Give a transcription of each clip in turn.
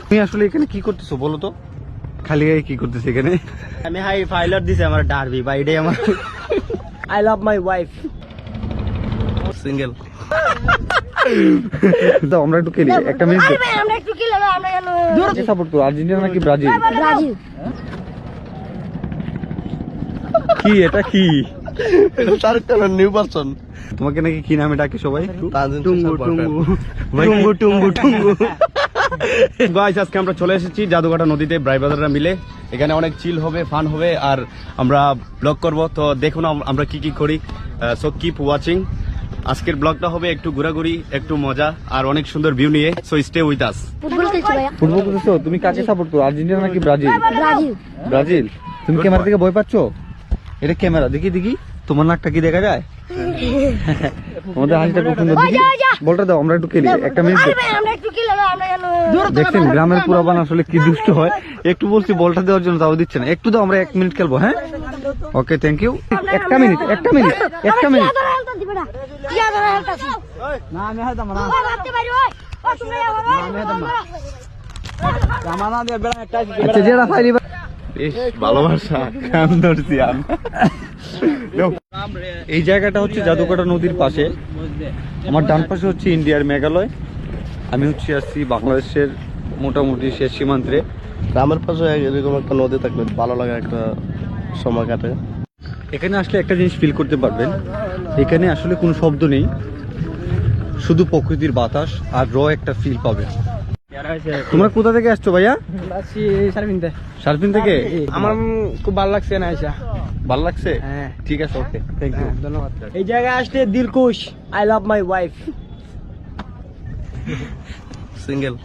তুমি আসলে এখানে কি করতেছো বলো তো? খালি গায়ে কি করতেছো এখানে? আমি হাই ফাইলার দিছে আমার ডারবি বা এটাই আমার I love my wife single. তো আমরা একটু খেলি একটা মিনিট। আমরা একটু খেলে আমরা কেন কে সাপোর্ট করো, আর্জেন্টিনা নাকি ব্রাজিল? ব্রাজিল। কি এটা কি? শাহরুখ খানের নিউ পারসন। তোমাকে নাকি কি নামে ডাকে সবাই? টুঙ্গু টুঙ্গু টুঙ্গু টুঙ্গু টুঙ্গু। গাইস আজকে আমরা চলে এসেছি জাদুঘাটা নদীতে ব্রাই ব্রাদাররা মিলে। এখানে অনেক চিল হবে, ফান হবে আর আমরা ব্লগ করব। তো দেখুন আমরা কি কি করি। So keep watching. আজকের ব্লগটা হবে একটু ঘোরাঘুরি, একটু মজা আর অনেক সুন্দর ভিউ নিয়ে। So stay with us. Football খেলছি ভাইয়া। ফুটবল খেলছো? তুমি কাকে সাপোর্ট করো, আর্জেন্টিনা নাকি ব্রাজিল? ব্রাজিল। ব্রাজিল। তুমি ক্যামেরা থেকে ভয় পাচ্ছো? এটা ক্যামেরা, দেখি দেখি তোমার নাকটা কি দেখা যায়? তোমাদের হাসিটা খুব সুন্দর। দেখি বলটা দাও, আমরা একটু খেলি একটা মিনিট। আমরা একটু খেলে আমরা কেন দেখছেন গ্রামের পুরাবান আসলে কি দুষ্ট হয়। একটু বলছি বলটা দেওয়ার জন্য, তাও দিচ্ছে না। একটু দাও, আমরা 1 মিনিট খেলবো। হ্যাঁ ওকে, থ্যাংক ইউ। একটা মিনিট একটা মিনিট একটা মিনিট। না আমি হাতাম না। জামানা দিয়ে বেড়া একটা আচ্ছা যেটা ফাইলি বেশ ভালোবাসা কাম ধরছি আমি। এই জায়গাটা হচ্ছে জাদুঘাটা নদীর পাশে। আমার ডান পাশে হচ্ছে ইন্ডিয়ার মেঘালয়, আমি হচ্ছে আসছি বাংলাদেশের মোটামুটি শেষ সীমান্তে। গ্রামের পাশে এরকম একটা নদী থাকলে ভালো লাগে, একটা সময় কাটে। এখানে আসলে একটা জিনিস ফিল করতে পারবেন, এখানে আসলে কোনো শব্দ নেই, শুধু প্রকৃতির বাতাস আর একটা ফিল পাবেন। তোমরা কোথা থেকে আসছো ভাইয়া? শারফিন থেকে। আমার খুব ভালো লাগছে না আইসা। ভালো লাগছে? হ্যাঁ ঠিক আছে, ওকে থ্যাংক ইউ, ধন্যবাদ। এই জায়গায় আসলে দিল খুশ। I love my wife single.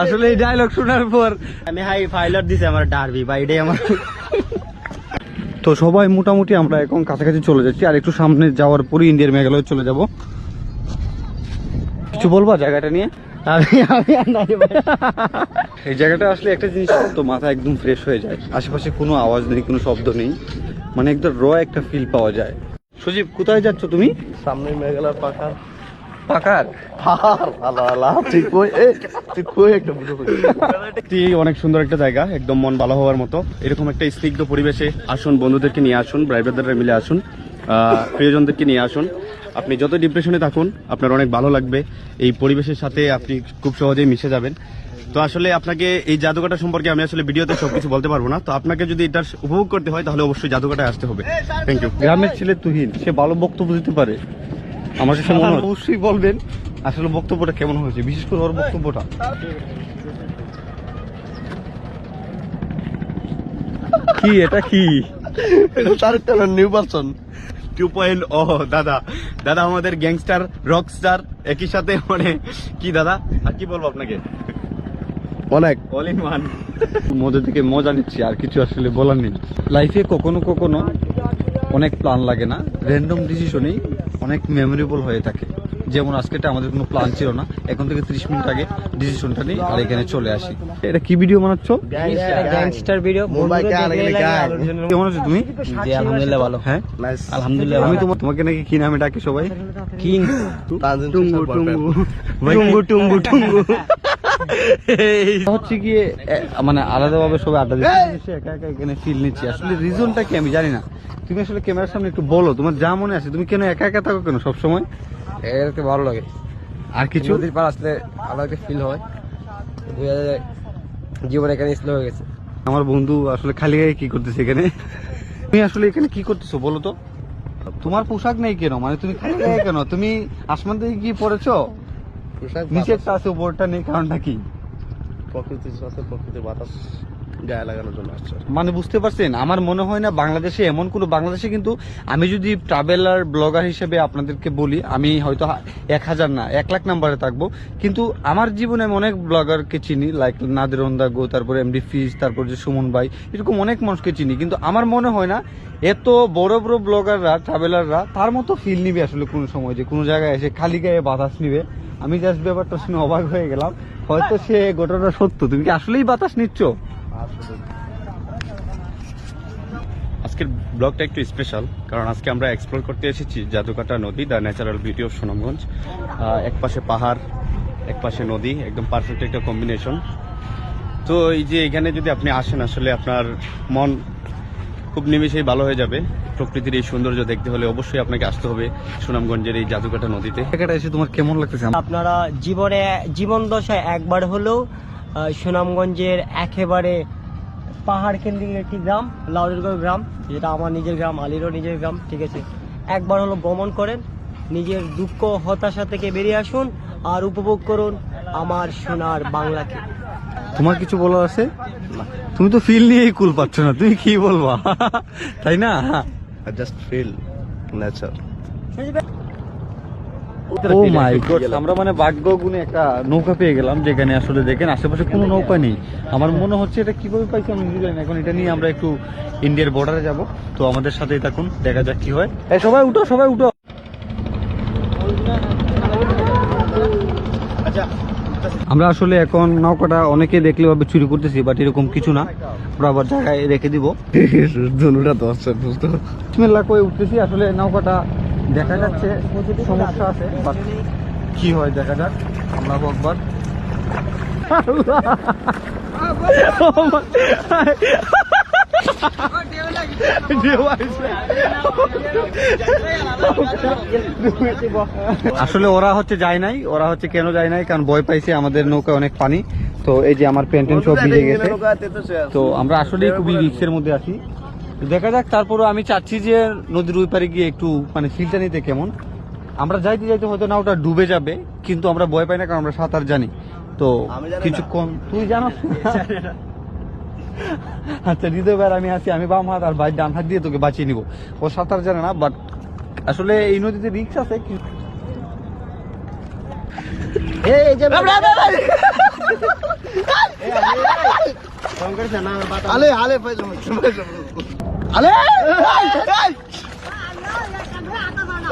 আসলে এই ডায়লগ শোনার পর আমি হাই ফাইলার দিছে আমার ডারবি বা এটাই আমার। তো সবাই মোটামুটি আমরা এখন কাছাকাছি চলে যাচ্ছি, আর একটু সামনে যাওয়ার পরে ইন্ডিয়ার মেঘালয় চলে যাব। কিছু বলবা জায়গাটা নিয়ে? এই জায়গাটা আসলে একটা জিনিস তো মাথা একদম ফ্রেশ হয়ে যায়, আশেপাশে কোনো আওয়াজ নেই, কোনো শব্দ নেই, মানে একদম একটা ফিল পাওয়া যায়। সজীব কোথায় যাচ্ছ তুমি? সামনে মেঘালয় পাকার পাকার অনেক সুন্দর একটা জায়গা, একদম মন ভালো হওয়ার মতো। এরকম একটা স্নিগ্ধ পরিবেশে আসুন, বন্ধুদেরকে নিয়ে আসুন, ভাই ব্রাদাররা মিলে আসুন, প্রিয়জনদেরকে নিয়ে আসুন। আপনি যত ডিপ্রেশনে থাকুন আপনার অনেক ভালো লাগবে। এই পরিবেশের সাথে আপনি খুব সহজেই মিশে যাবেন। তো আসলে আপনাকে এই জাদুঘাটা সম্পর্কে আমি আসলে ভিডিওতে সবকিছু বলতে পারবো না। তো আপনাকে যদি এটা উপভোগ করতে হয় তাহলে অবশ্যই জাদুঘাটায় আসতে হবে। Thank you. গ্রামের ছেলে তুহিন, সে ভালো বক্তব্য দিতে পারে, আমার কাছে মনে হয়। অবশ্যই বলবেন আসলে বক্তব্যটা কেমন হয়েছে, বিশেষ করে ওর বক্তব্যটা। কি এটা কি? শাহরুখ খানের নিউ পারসন 2.0। দাদা দাদা আমাদের গ্যাংস্টার রকস্টার একই সাথে, মানে কি দাদা আর কি বলবো আপনাকে, অনেক অল ইন ওয়ান। মধ্যে থেকে মজা নিচ্ছি, আর কিছু আসলে বলার নেই। লাইফে কখনো কখনো অনেক প্ল্যান লাগে না, র্যান্ডম ডিসিশনই অনেক মেমোরেবল হয়ে থাকে। যেমন আজকেটা আমাদের কোনো প্ল্যান ছিল না, এখন থেকে 30 মিনিট আগে ডিসিশনটা নিই আর এখানে চলে আসি। এটা কি ভিডিও বানাচ্ছ? Gangster video. কেমন আছো তুমি? জি আলহামদুলিল্লাহ ভালো। হ্যাঁ আলহামদুলিল্লাহ। আমি তোমাকে নাকি কি নামে ডাকে সবাই? কিং টুঙ্গু টুঙ্গু টুঙ্গু টুঙ্গু টুঙ্গু। হচ্ছে গিয়ে মানে আলাদাভাবে সবাই আড্ডা দিচ্ছে, একা একা এখানে ফিল নিচ্ছি। আসলে রিজনটা কি আমি জানি না, তুমি আসলে ক্যামেরার সামনে একটু বলো, তোমার যা মনে আছে। তুমি কেন একা একা থাকো কেন সবসময়? এরকম ভালো লাগে। আর কিছু? নদীর পার আসলে আলাদা একটা ফিল হয়, জীবন এখানে স্লো হয়ে গেছে। আমার বন্ধু আসলে খালি গায়ে কি করতেছে এখানে? তুমি আসলে এখানে কি করতেছো বলো তো? তোমার পোশাক নেই কেন, মানে তুমি খালি গায়ে কেন? তুমি আসমান থেকে কি পরেছো? নিচেরটা আছে উপরটা নেই, কারণটা কি? প্রকৃতির সাথে প্রকৃতির বাতাস গায়ে লাগানোর জন্য আসছে। মানে বুঝতে পারছেন, আমার মনে হয় না বাংলাদেশে এমন কোনো, বাংলাদেশে কিন্তু আমি যদি ট্রাভেলার ব্লগার হিসেবে আপনাদেরকে বলি, আমি হয়তো 1000 না 1 লাখ নাম্বারে থাকবো, কিন্তু আমার জীবনে আমি অনেক ব্লগারকে চিনি, লাইক নাদের গো, তারপরে এমডি ফিজ, তারপর যে সুমন ভাই, এরকম অনেক মানুষকে চিনি, কিন্তু আমার মনে হয় না এত বড় বড় ব্লগাররা, ট্রাভেলাররা তার মতো ফিল নিবে আসলে কোনো সময়, যে কোনো জায়গায় এসে খালি গায়ে বাতাস নিবে। আমি জাস্ট ব্যাপারটা শুনে অবাক হয়ে গেলাম, হয়তো সে ঘটনা সত্য। তুমি কি আসলেই বাতাস নিচ্ছ? আজকে আজকের ব্লগটা একটু স্পেশাল, কারণ আজকে আমরা এক্সপ্লোর করতে এসেছি জাদুকাটা নদী, the natural beauty of Sunamganj. এক পাশে পাহাড়, এক পাশে নদী, একদম পারফেক্ট একটা কম্বিনেশন। তো এই যে এখানে যদি আপনি আসেন, আসলে আপনার মন খুব নিমেষেই ভালো হয়ে যাবে। প্রকৃতির এই সৌন্দর্য দেখতে হলে অবশ্যই আপনাকে আসতে হবে সুনামগঞ্জের এই জাদুকাটা নদীতে। জায়গাটা এসে তোমার কেমন লাগতেছে? আপনারা জীবন দশায় একবার হলেও সুনামগঞ্জের একেবারে পাহাড় কেন্দ্রিক একটি গ্রাম, লাউড়িরগড় গ্রাম, যেটা আমার নিজের গ্রাম, আলিরও নিজের গ্রাম, ঠিক আছে। একবার হলো ভ্রমণ করেন, নিজের দুঃখ হতাশা থেকে বেরিয়ে আসুন আর উপভোগ করুন আমার সোনার বাংলাকে। তোমার কিছু বলার আছে? তুমি তো ফিল নিয়েই কুল পাচ্ছ না, তুমি কি বলবা? তাই না? Just feel nature. Oh my god, আমরা মানে ভাগ্য গুণে একটা নৌকা পেয়ে গেলাম, যেখানে আসলে দেখেন আশেপাশে কোনো নৌকা নেই। আমার মনে হচ্ছে এটা কিভাবে পাইছি আমি বুঝলাম না। এখন এটা নিয়ে আমরা একটু ইন্ডিয়ার বর্ডারে যাব, তো আমাদের সাথেই থাকুন, দেখা যাক কি হয়। এই সবাই উঠো, সবাই উঠো। আমরা আসলে এখন নৌকাটা অনেকে দেখলে ভাবে চুরি করতেছি, বাট এরকম কিছু না, আমরা আবার জায়গায় রেখে দিব। ধনুটা দর্শক বুঝতে বিসমিল্লাহ কয়ে উঠতেছি। আসলে নৌকাটা দেখা যাচ্ছে সমস্যা আছে, বাট কি হয় দেখা যাক। আল্লাহু আকবার। আসলে ওরা হচ্ছে যায় নাই, ওরা হচ্ছে কেন যায় নাই, কারণ ভয় পাইছে আমাদের নৌকায় অনেক পানি। তো এই যে আমার প্যান্ট সব ভিজে গেছে, তো আমরা আসলে খুবই রিস্কের মধ্যে আছি। দেখা যাক, তারপরও আমি চাচ্ছি যে নদীর ওই পারে গিয়ে একটু মানে ফিলটা নিতে। কেমন আমরা যাইতে যাইতে হয়তো না ওটা ডুবে যাবে, কিন্তু আমরা ভয় পাই না, কারণ আমরা সাঁতার জানি। তো কিছুক্ষণ তুই জানো। আচ্ছা হৃদয় ভাই আমি আছি, আমি বাম হাত আর ভাই ডান হাত দিয়ে তোকে বাঁচিয়ে নিব। ও সাঁতার জানে না, বাট আসলে এই নদীতে রিস্ক আছে। আলে আলে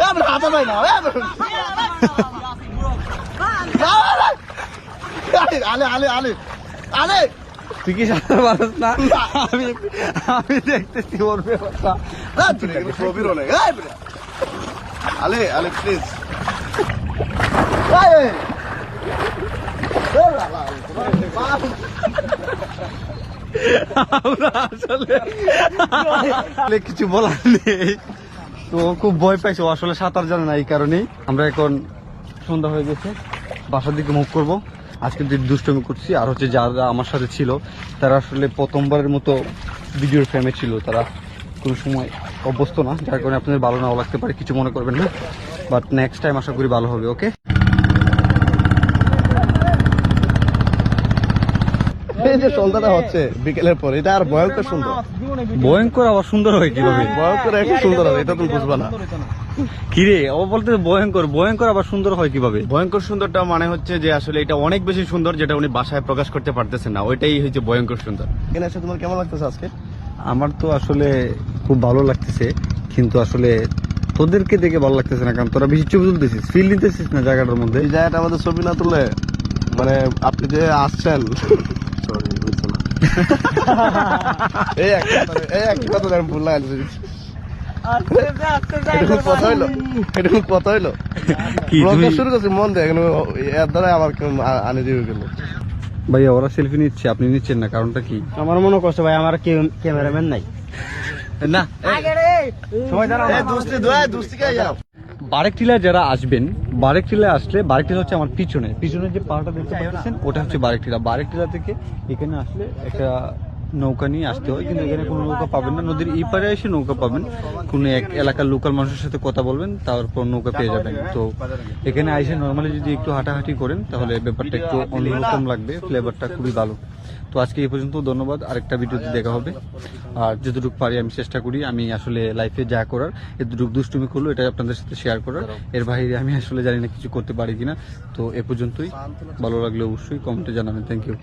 আলে হাতা পাই না। আলে আলে আলে আলে তুই কি সাঁতার পারস না? আমি দেখতেছি ওর ব্যবস্থা। আলে আলে প্লিজ। আসলে কিছু বলার নেই, তো খুব ভয় পাইছে, ও আসলে সাঁতার জানে না, এই কারণেই। আমরা এখন সন্ধ্যা হয়ে গেছে, বাসার দিকে মুভ করবো। আজকে যে দুষ্টমি করছি, আর হচ্ছে যারা আমার সাথে ছিল তারা আসলে প্রথমবারের মতো ভিডিওর ফ্রেমে ছিল, তারা কোনো সময় অভ্যস্ত না, যার কারণে আপনাদের ভালো নাও লাগতে পারে, কিছু মনে করবেন না। বাট নেক্সট টাইম আশা করি ভালো হবে। ওকে, এই যে সন্ধ্যাটা হচ্ছে বিকেলের পর, এটা আর ভয়ঙ্কর সুন্দর। ভয়ঙ্কর আবার সুন্দর হয় কিভাবে? ভয়ঙ্কর একটু সুন্দর হবে, এটা তুমি বুঝবা না। কিরে ও বলতে ভয়ঙ্কর, ভয়ঙ্কর আবার সুন্দর হয় কিভাবে? ভয়ঙ্কর সুন্দরটা মানে হচ্ছে যে আসলে এটা অনেক বেশি সুন্দর, যেটা উনি ভাষায় প্রকাশ করতে পারতেছেন না, ওইটাই হচ্ছে ভয়ঙ্কর সুন্দর। এখানে এসে তোমার কেমন লাগতেছে আজকে? আমার তো আসলে খুব ভালো লাগতেছে, কিন্তু আসলে তোদেরকে দেখে ভালো লাগতেছে না, কারণ তোরা বেশি ছবি তুলতেছিস, ফিল নিতেছিস না জায়গাটার মধ্যে। এই জায়গাটা আমাদের ছবি না তুলে মানে আপনি যে আসছেন, সরি বুঝছো না, এই একটা কথা আমি ভুল লাগছে। এটা কথা হইলো কি তুমি শুরু করছি মন দেয়, এর দ্বারা আমার আনে দিয়ে গেল। ভাইয়া ওরা সেলফি নিচ্ছে, আপনি নিচ্ছেন না, কারণটা কি? আমার মনে করছে ভাই আমার ক্যামেরাম্যান নাই না সবাই দাঁড়াও। বারেকটিলা যারা আসবেন, বারেকটিলা আসলে, বারেকটিলা হচ্ছে আমার পিছনে যে পাহাড়টা দেখতে পাচ্ছেন, ওটা হচ্ছে বারেকটিলা। বারেকটিলা থেকে এখানে আসলে একটা নৌকা নিয়ে আসতে হয়, কিন্তু এখানে কোনো নৌকা পাবেন না। নদীর এই পারে এসে নৌকা পাবেন, কোনো এক এলাকার লোকাল মানুষের সাথে কথা বলবেন, তারপর নৌকা পেয়ে যাবেন। তো এখানে এসে নর্মালি যদি একটু হাঁটাহাঁটি করেন, তাহলে ব্যাপারটা একটু অন্যরকম লাগবে, ফ্লেভারটা খুবই ভালো। তো আজকে এই পর্যন্ত, ধন্যবাদ। আরেকটা ভিডিওতে দেখা হবে। আর যতটুকু পারি আমি চেষ্টা করি, আমি আসলে লাইফে যা করার, এতটুকু দুষ্টুমি করলো এটা আপনাদের সাথে শেয়ার করার। এর বাইরে আমি আসলে জানি না কিছু করতে পারি কিনা। তো এ পর্যন্তই, ভালো লাগলে অবশ্যই কমেন্টে জানাবেন। Thank you.